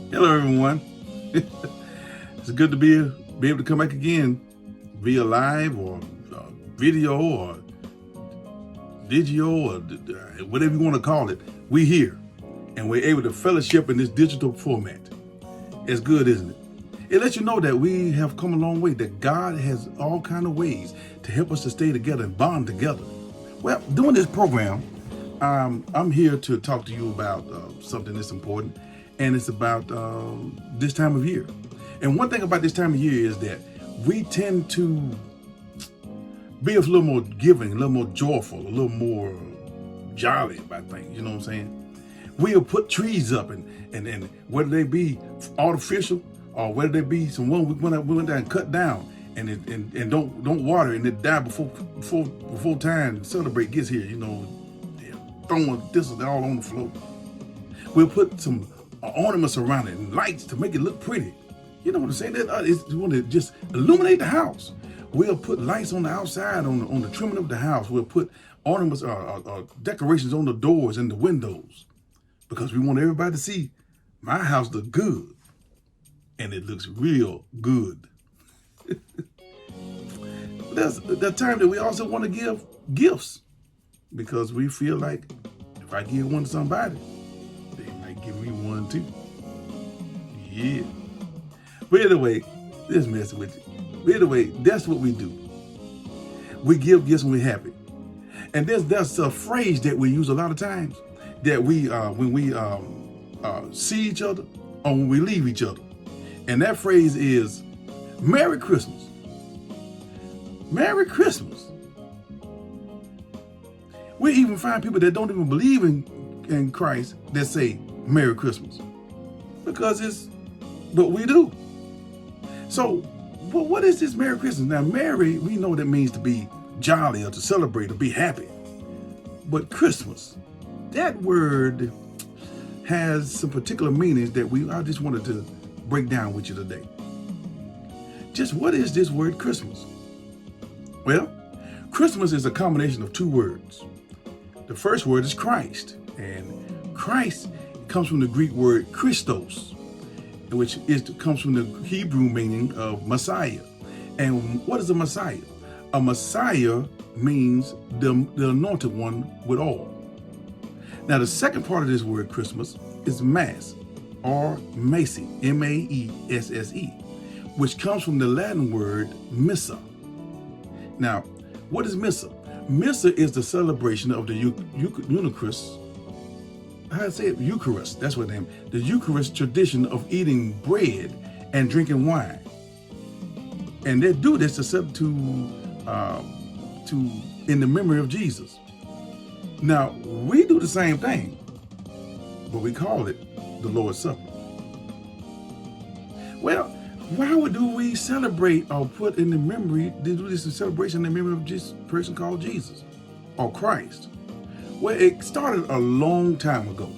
Hello, everyone. It's good to be able to come back again via live or video or digio or whatever you want to call it. We here, and we're able to fellowship in this digital format. It's good, isn't it? It lets you know that we have come a long way. That God has all kind of ways to help us to stay together and bond together. Well, doing this program, I'm here to talk to you about something that's important, and it's about this time of year. And one thing about this time of year is that we tend to be a little more giving, a little more joyful, a little more jolly about things. You know what I'm saying? We'll put trees up, and whether they be artificial or whether they be some one we went down and cut down and don't water and it die before time to celebrate gets here. You know, throwing this all on the floor. We'll put some ornaments around it and lights to make it look pretty. You know what I'm saying? We want to just illuminate the house. We'll put lights on the outside, on the trimming of the house. We'll put ornaments or decorations on the doors and the windows because we want everybody to see my house look good, and it looks real good. There's the time that we also want to give gifts because we feel like if I give one to somebody, they might give me one too. Yeah. But anyway, this messing with you. But anyway, that's what we do. We give gifts when we're happy. And there's a phrase that we use a lot of times that we when we see each other or when we leave each other. And that phrase is Merry Christmas. Merry Christmas. We even find people that don't even believe in Christ that say Merry Christmas because it's what we do. So, what is this Merry Christmas? Now, Merry, we know that means to be jolly or to celebrate or be happy. But Christmas, that word has some particular meanings that I just wanted to break down with you today. Just what is this word Christmas? Well, Christmas is a combination of two words. The first word is Christ, and Christ comes from the Greek word Christos, which comes from the Hebrew meaning of Messiah. And what is a Messiah? A Messiah means the anointed one with all. Now, the second part of this word Christmas is Mass, or Macy, M-A-E-S-S-E, which comes from the Latin word Missa. Now, what is Missa? Missa is the celebration of the Eucharist. How do I say it? Eucharist. That's what the name. The Eucharist tradition of eating bread and drinking wine, and they do this to in the memory of Jesus. Now we do the same thing, but we call it the Lord's Supper. Well, why do we celebrate or put in the memory, do this in celebration in the memory of this person called Jesus or Christ? Well, it started a long time ago.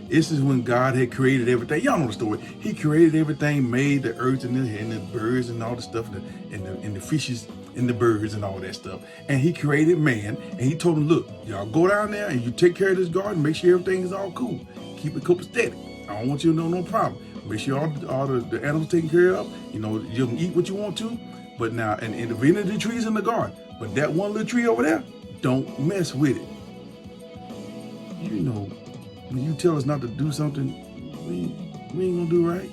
This is when God had created everything. Y'all know the story. He created everything, made the earth and the birds and all the stuff, and the fishes and the birds and all that stuff. And he created man, and he told him, look, y'all go down there and you take care of this garden, make sure everything is all cool. Keep it copacetic. I don't want you to know no problem. Make sure all the animals taken care of. You know, you can eat what you want to. But now, and if any of the trees in the garden, but that one little tree over there, don't mess with it. You know, when you tell us not to do something, we ain't gonna do right.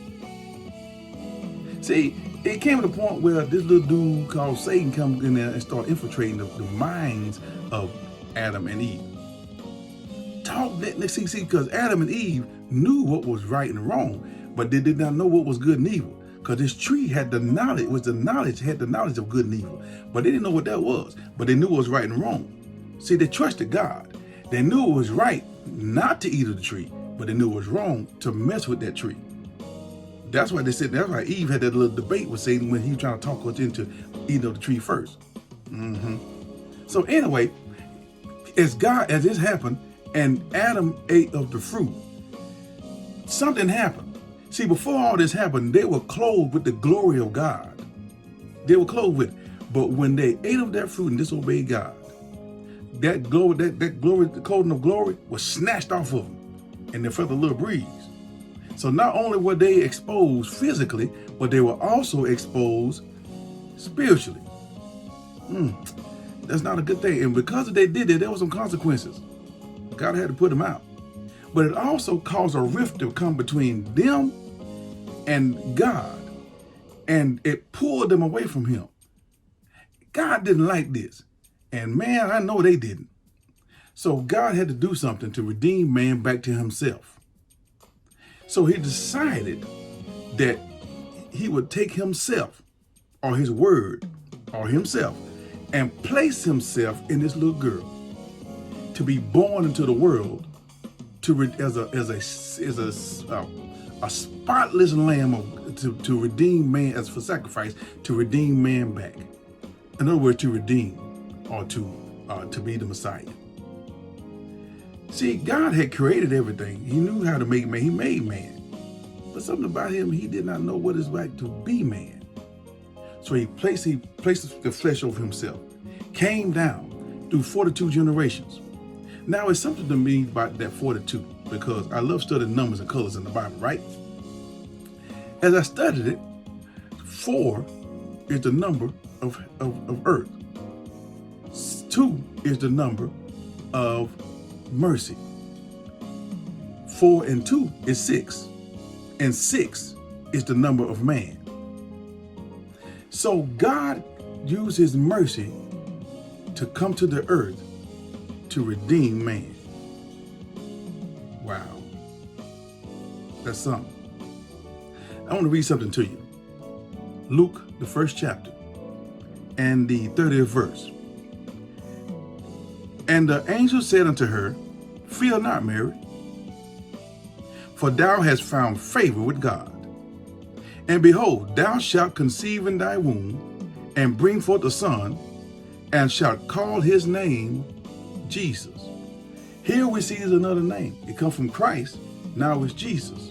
See, it came to the point where this little dude called Satan come in there and start infiltrating the minds of Adam and Eve. See, because Adam and Eve knew what was right and wrong, but they did not know what was good and evil. Because this tree had the knowledge, had the knowledge of good and evil, but they didn't know what that was. But they knew what was right and wrong. See, they trusted God. They knew it was right not to eat of the tree, but they knew it was wrong to mess with that tree. That's why that's why Eve had that little debate with Satan when he was trying to talk us into eating of the tree first. So anyway, as this happened and Adam ate of the fruit, something happened. See, before all this happened, they were clothed with the glory of God. They were clothed with it. But when they ate of that fruit and disobeyed God, that glory, the clothing of glory was snatched off of them, and they felt a little breeze. So not only were they exposed physically, but they were also exposed spiritually. That's not a good thing. And because they did it, there were some consequences. God had to put them out. But it also caused a rift to come between them and God. And it pulled them away from him. God didn't like this. And man, I know they didn't. So God had to do something to redeem man back to himself. So he decided that he would take himself or his word or himself and place himself in this little girl to be born into the world as a spotless lamb to redeem man, as for sacrifice, to redeem man back. In other words, to redeem or to be the Messiah. See, God had created everything. He knew how to make man. He made man. But something about him, he did not know what it's like to be man. So he placed the flesh over himself, came down through 42 generations. Now, it's something to me about that 42, because I love studying numbers and colors in the Bible, right? As I studied it, 4 is the number of earth. 2 is the number of mercy. 4 and 2 is 6. And 6 is the number of man. So God used his mercy to come to the earth to redeem man. Wow. That's something. I want to read something to you. Luke, the 1st chapter, and the 30th verse. And the angel said unto her, Fear not, Mary, for thou hast found favor with God. And behold, thou shalt conceive in thy womb, and bring forth a son, and shalt call his name Jesus. Here we see is another name. It comes from Christ. Now it's Jesus.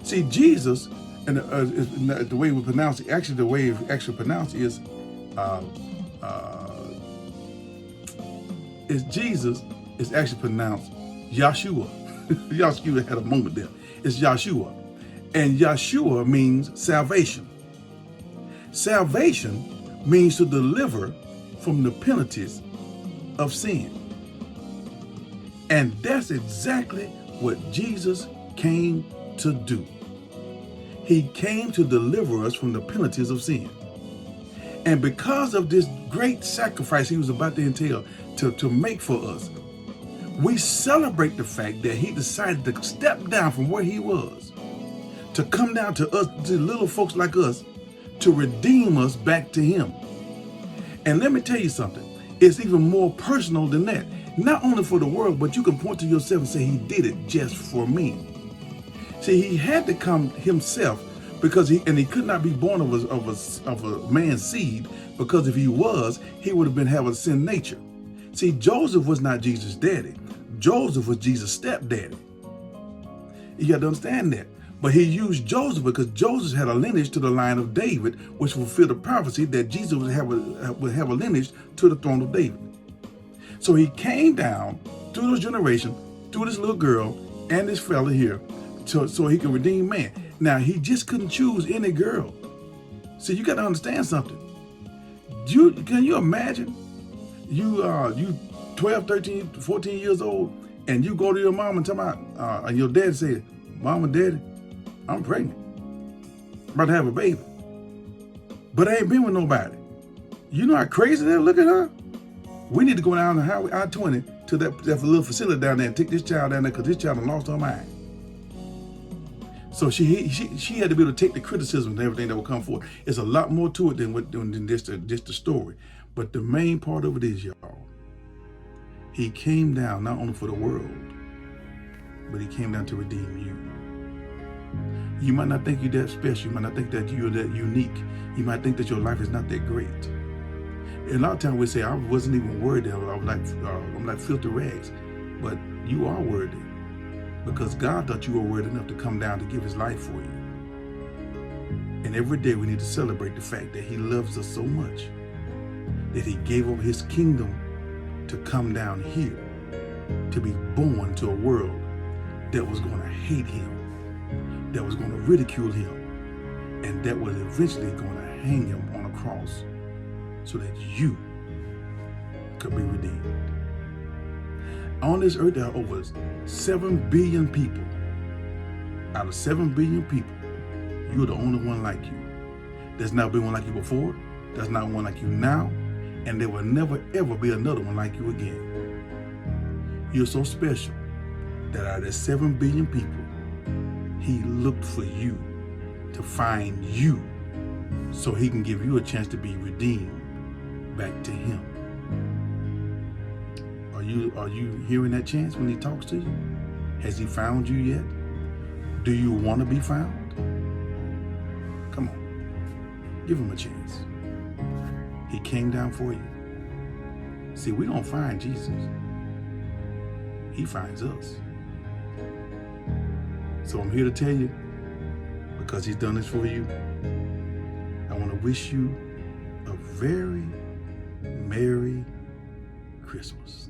See, Jesus, and the way we pronounce it, actually the way it's actually pronounced is Jesus is actually pronounced Yahshua. Yahshua had a moment there. It's Yahshua. And Yahshua means salvation. Salvation means to deliver from the penalties of sin. And that's exactly what Jesus came to do. He came to deliver us from the penalties of sin. And because of this great sacrifice he was about to entail to make for us, we celebrate the fact that he decided to step down from where he was, to come down to us, to little folks like us, to redeem us back to him. And let me tell you something, it's even more personal than that. Not only for the world, but you can point to yourself and say he did it just for me. See, he had to come himself because he could not be born of a man's seed, because if he was, he would have been having a sin nature. See, Joseph was not Jesus' daddy. Joseph was Jesus' stepdaddy. You got to understand that. But he used Joseph because Joseph had a lineage to the line of David, which fulfilled the prophecy that Jesus would have a lineage to the throne of David. So he came down through those generations, through this little girl and this fella here, so he could redeem man. Now, he just couldn't choose any girl. See, you got to understand something. Can you imagine? You 12, 13, 14 years old, and you go to your mom and tell and your dad said, Mom and Daddy, I'm pregnant. I'm about to have a baby. But I ain't been with nobody. You know how crazy that? Look at her. We need to go down the highway I-20 to that little facility down there and take this child down there, because this child done lost her mind. So she had to be able to take the criticism and everything that will come forth. It's a lot more to it than just the story. But the main part of it is, y'all, he came down not only for the world, but he came down to redeem you. You might not think you're that special. You might not think that you're that unique. You might think that your life is not that great. And a lot of times we say, I wasn't even worthy. I'm like filthy rags. But you are worthy, because God thought you were worthy enough to come down to give his life for you. And every day we need to celebrate the fact that he loves us so much that he gave up his kingdom to come down here, to be born to a world that was going to hate him. that was going to ridicule him, and that was eventually going to hang him on a cross so that you could be redeemed. On this earth, there are over 7 billion people. Out of 7 billion people, you're the only one like you. There's not been one like you before. There's not one like you now. And there will never, ever be another one like you again. You're so special that out of the 7 billion people, he looked for you to find you so he can give you a chance to be redeemed back to him. Are you hearing that chance when he talks to you? Has he found you yet? Do you want to be found? Come on, give him a chance. He came down for you. See, we don't find Jesus. He finds us. So I'm here to tell you, because he's done this for you, I want to wish you a very Merry Christmas.